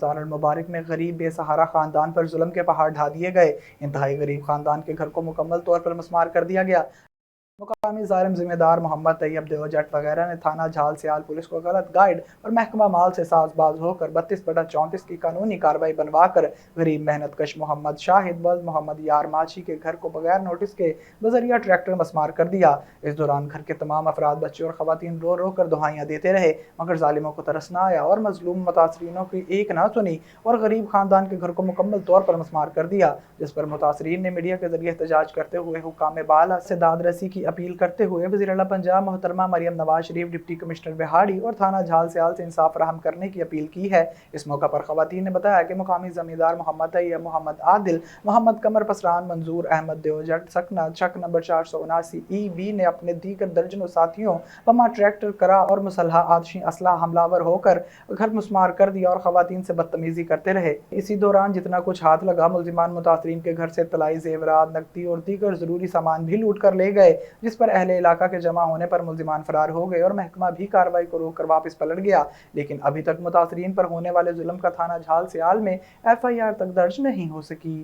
رمضان المبارک میں غریب بے سہارا خاندان پر ظلم کے پہاڑ ڈھا دیے گئے۔ انتہائی غریب خاندان کے گھر کو مکمل طور پر مسمار کر دیا گیا۔ مقامی ظالم ذمہ دار محمد طیب دیو جٹ وغیرہ نے تھانہ جھال سیال پولیس کو غلط گائیڈ اور محکمہ مال سے ساز باز ہو کر 32/34 کی قانونی کارروائی بنوا کر غریب محنت کش محمد شاہد ولد محمد یار ماچھی کے گھر کو بغیر نوٹس کے بذریعہ ٹریکٹر مسمار کر دیا۔ اس دوران گھر کے تمام افراد، بچے اور خواتین رو رو کر دہائیاں دیتے رہے، مگر ظالموں کو ترس نہ آیا اور مظلوم متاثرینوں کی ایک نہ سنی اور غریب خاندان کے گھر کو مکمل طور پر مسمار کر دیا، جس پر متاثرین نے میڈیا کے ذریعے احتجاج کرتے ہوئے حکام بالا سے داد رسی کی اپیل کرتے ہوئے وزیر اعلیٰ پنجاب محترمہ مریم نواز شریف، ڈپٹی کمشنر بہاڑی اور تھانہ جھال سیال سے انصاف فراہم کرنے کی اپیل کی ہے۔ اس موقع پر خواتین نے بتایا کہ مقامی زمیندار محمد طیب، محمد عادل، محمد قمر پسران، منظور احمد دیو جٹ سکنہ چک نمبر 479 ای نے اپنے دیگر درجنوں ساتھیوں بما ٹریکٹر کرا اور مسلح آتشی اسلحہ حملہ ہو کر گھر مسمار کر دیا اور خواتین سے بدتمیزی کرتے رہے۔ اسی دوران جتنا کچھ ہاتھ لگا، ملزمان متاثرین کے گھر سے طلائی زیورات، نقدی اور دیگر ضروری سامان بھی لوٹ کر لے گئے، جس پر اہل علاقہ کے جمع ہونے پر ملزمان فرار ہو گئے اور محکمہ بھی کارروائی کو روک کر واپس پلٹ گیا، لیکن ابھی تک متاثرین پر ہونے والے ظلم کا تھانہ جھال سیال میں FIR تک درج نہیں ہو سکی۔